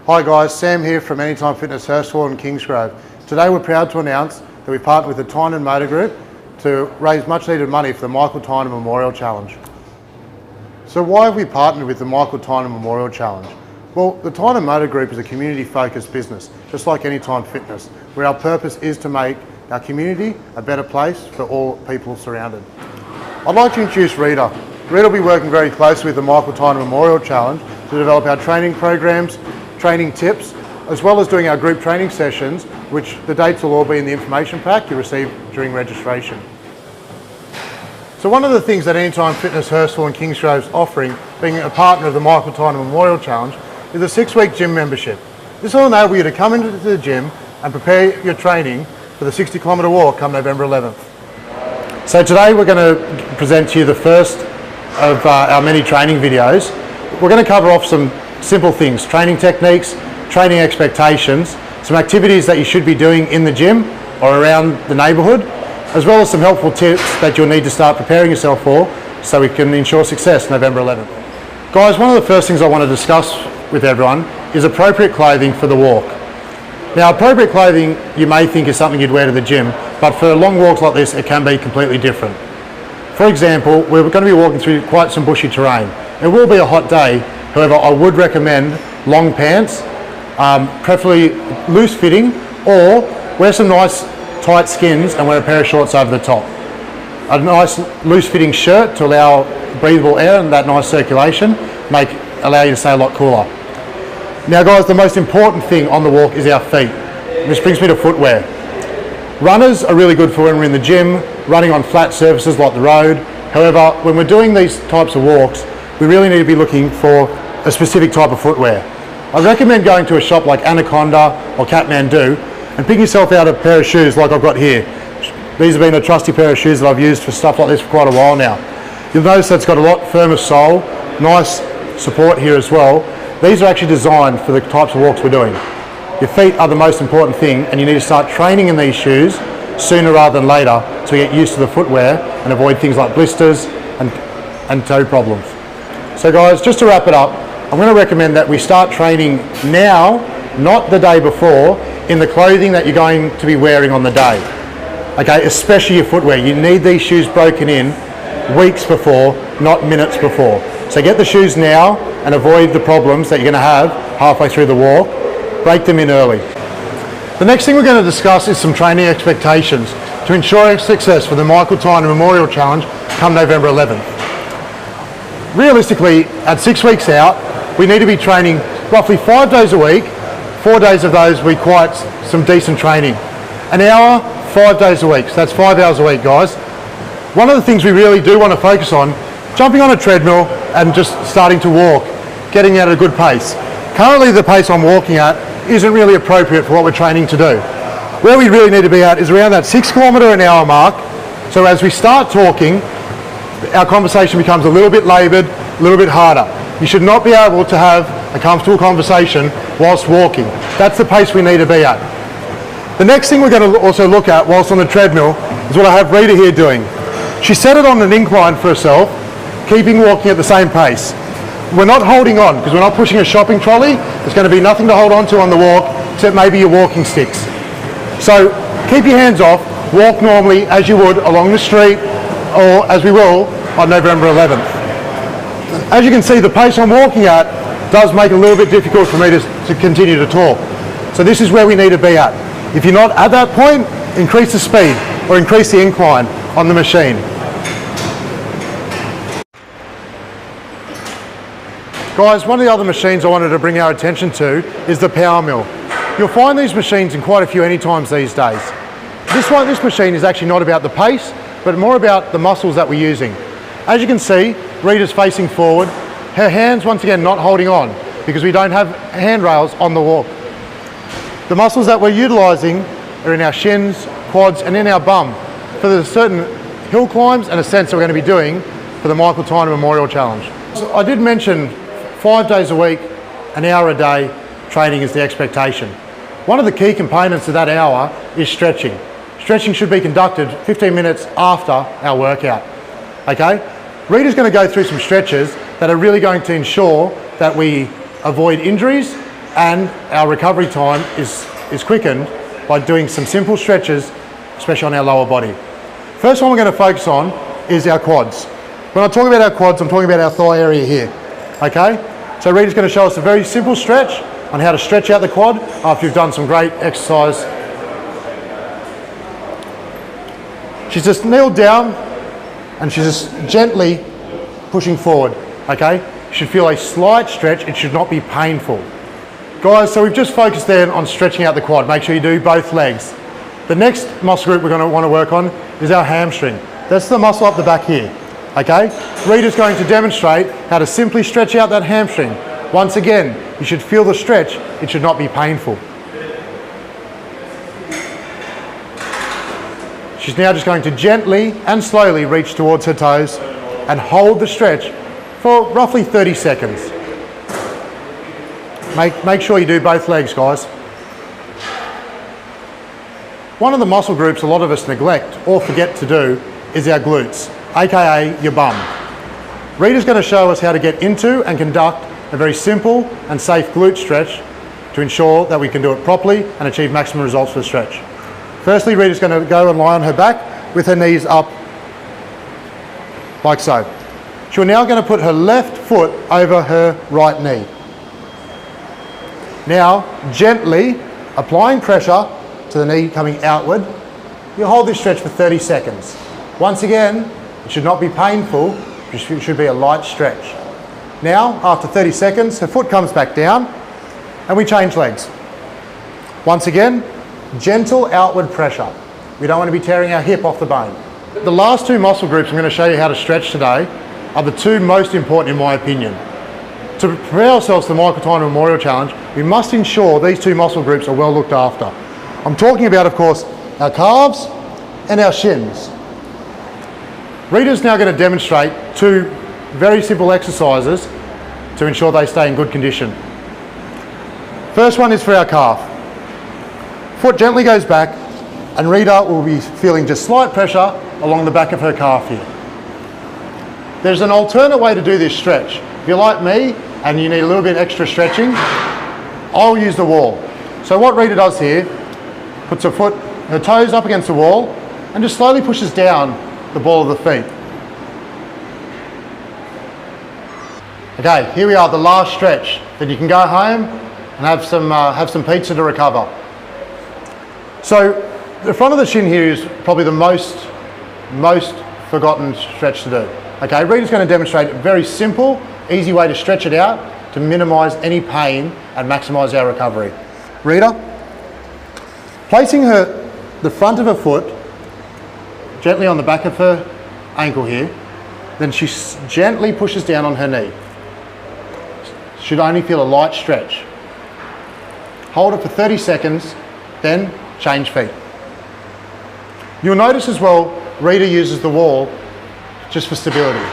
Hi guys, Sam here from Anytime Fitness Hurstville and Kingsgrove. Today we're proud to announce that we partnered with the Tynan Motor Group to raise much needed money for the Michael Tynan Memorial Challenge. So why have we partnered with the Michael Tynan Memorial Challenge? Well, the Tynan Motor Group is a community focused business, just like Anytime Fitness, where our purpose is to make our community a better place for all people surrounded. I'd like to introduce Rita. Rita will be working very closely with the Michael Tynan Memorial Challenge to develop our training programs, training tips, as well as doing our group training sessions, which the dates will all be in the information pack you receive during registration. So one of the things that Anytime Fitness Hurstville and Kingsgrove is offering, being a partner of the Michael Tynan Memorial Challenge, is a 6-week gym membership. This will enable you to come into the gym and prepare your training for the 60-kilometre walk come November 11th. So today we're going to present to you the first of our many training videos. We're going to cover off some simple things, training techniques, training expectations, some activities that you should be doing in the gym or around the neighbourhood, as well as some helpful tips that you'll need to start preparing yourself for so we can ensure success November 11th. Guys, one of the first things I want to discuss with everyone is appropriate clothing for the walk. Now, appropriate clothing you may think is something you'd wear to the gym, but for long walks like this it can be completely different. For example, we're going to be walking through quite some bushy terrain. It will be a hot day, however I would recommend long pants, preferably loose fitting, or wear some nice tight skins and wear a pair of shorts over the top. A nice loose fitting shirt to allow breathable air and that nice circulation, allow you to stay a lot cooler. Now guys, the most important thing on the walk is our feet. This brings me to footwear. Runners are really good for when we're in the gym, running on flat surfaces like the road. However, when we're doing these types of walks, we really need to be looking for a specific type of footwear. I recommend going to a shop like Anaconda or Kathmandu and picking yourself out a pair of shoes like I've got here. These have been a trusty pair of shoes that I've used for stuff like this for quite a while now. You'll notice that it's got a lot firmer sole, nice support here as well. These are actually designed for the types of walks we're doing. Your feet are the most important thing, and you need to start training in these shoes sooner rather than later to get used to the footwear and avoid things like blisters and toe problems. So guys, just to wrap it up, I'm going to recommend that we start training now, not the day before, in the clothing that you're going to be wearing on the day. Okay, especially your footwear. You need these shoes broken in weeks before, not minutes before. So get the shoes now and avoid the problems that you're going to have halfway through the walk. Break them in early. The next thing we're going to discuss is some training expectations to ensure success for the Michael Tynan Memorial Challenge come November 11th. Realistically, at 6 weeks out, we need to be training roughly 5 days a week. 4 days of those require some decent training. An hour, 5 days a week. So that's 5 hours a week, guys. One of the things we really do want to focus on, jumping on a treadmill and just starting to walk, getting at a good pace. Currently the pace I'm walking at isn't really appropriate for what we're training to do. Where we really need to be at is around that 6 kilometre an hour mark. So as we start talking, our conversation becomes a little bit laboured, a little bit harder. You should not be able to have a comfortable conversation whilst walking. That's the pace we need to be at. The next thing we're going to also look at whilst on the treadmill is what I have Rita here doing. She set it on an incline for herself, keeping walking at the same pace. We're not holding on because we're not pushing a shopping trolley. There's going to be nothing to hold on to on the walk except maybe your walking sticks. So keep your hands off, walk normally as you would along the street or as we will on November 11th. As you can see, the pace I'm walking at does make it a little bit difficult for me to continue to talk. So this is where we need to be at. If you're not at that point, increase the speed or increase the incline on the machine. Guys, one of the other machines I wanted to bring our attention to is the power mill. You'll find these machines in quite a few Anytimes these days. This machine is actually not about the pace, but more about the muscles that we're using. As you can see, Rita's facing forward, her hands once again not holding on because we don't have handrails on the walk. The muscles that we're utilising are in our shins, quads and in our bum for the certain hill climbs and ascents that we're going to be doing for the Michael Tynan Memorial Challenge. So I did mention 5 days a week, an hour a day, training is the expectation. One of the key components of that hour is stretching. Stretching should be conducted 15 minutes after our workout. Okay? Rita's going to go through some stretches that are really going to ensure that we avoid injuries and our recovery time is quickened by doing some simple stretches, especially on our lower body. First one we're going to focus on is our quads. When I talk about our quads, I'm talking about our thigh area here, okay? So Rita's going to show us a very simple stretch on how to stretch out the quad after you've done some great exercise. She's just kneeled down and she's just gently pushing forward, okay? You should feel a slight stretch, it should not be painful. Guys, so we've just focused then on stretching out the quad. Make sure you do both legs. The next muscle group we're going to want to work on is our hamstring. That's the muscle up the back here, okay? Rita's going to demonstrate how to simply stretch out that hamstring. Once again, you should feel the stretch, it should not be painful. She's now just going to gently and slowly reach towards her toes and hold the stretch for roughly 30 seconds. Make sure you do both legs, guys. One of the muscle groups a lot of us neglect or forget to do is our glutes, aka your bum. Rita's going to show us how to get into and conduct a very simple and safe glute stretch to ensure that we can do it properly and achieve maximum results for the stretch. Firstly, Rita's going to go and lie on her back with her knees up like so. She's now going to put her left foot over her right knee. Now, gently applying pressure to the knee coming outward, you hold this stretch for 30 seconds. Once again, it should not be painful, it should be a light stretch. Now, after 30 seconds, her foot comes back down and we change legs. Once again, gentle outward pressure. We don't want to be tearing our hip off the bone. The last two muscle groups I'm going to show you how to stretch today are the two most important in my opinion. To prepare ourselves for the Michael Tynan Memorial Challenge, we must ensure these two muscle groups are well looked after. I'm talking about, of course, our calves and our shins. Rita's now going to demonstrate two very simple exercises to ensure they stay in good condition. First one is for our calf. Foot gently goes back and Rita will be feeling just slight pressure along the back of her calf here. There's an alternate way to do this stretch. If you're like me and you need a little bit extra stretching, I'll use the wall. So what Rita does here, puts her toes up against the wall and just slowly pushes down the ball of the feet. Okay, here we are, the last stretch. Then you can go home and have some pizza to recover. So the front of the shin here is probably the most forgotten stretch to do. Okay, Rita's going to demonstrate a very simple, easy way to stretch it out to minimise any pain and maximise our recovery. Rita, placing the front of her foot gently on the back of her ankle here, then she gently pushes down on her knee. Should only feel a light stretch. Hold it for 30 seconds, then change feet. You'll notice as well, Rita uses the wall just for stability.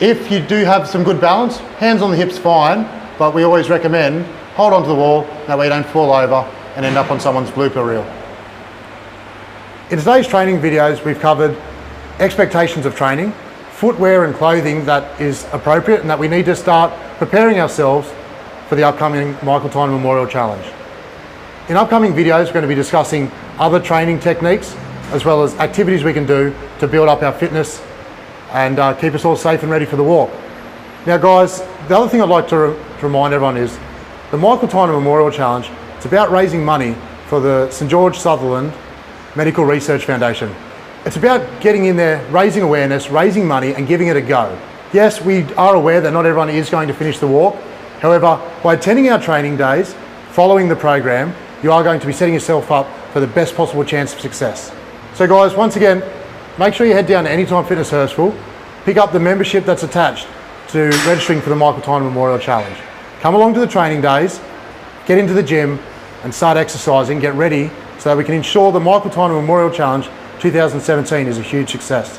If you do have some good balance, hands on the hips fine, but we always recommend hold onto the wall, that way you don't fall over and end up on someone's blooper reel. In today's training videos, we've covered expectations of training, footwear and clothing that is appropriate and that we need to start preparing ourselves for the upcoming Michael Tynan Memorial Challenge. In upcoming videos, we're going to be discussing other training techniques as well as activities we can do to build up our fitness and keep us all safe and ready for the walk. Now guys, the other thing I'd like to remind everyone is the Michael Tynan Memorial Challenge, it's about raising money for the St George Sutherland Medical Research Foundation. It's about getting in there, raising awareness, raising money and giving it a go. Yes, we are aware that not everyone is going to finish the walk. However, by attending our training days, following the program, you are going to be setting yourself up for the best possible chance of success. So guys, once again, make sure you head down to Anytime Fitness Hurstville, pick up the membership that's attached to registering for the Michael Tynan Memorial Challenge. Come along to the training days, get into the gym and start exercising, get ready so that we can ensure the Michael Tynan Memorial Challenge 2017 is a huge success.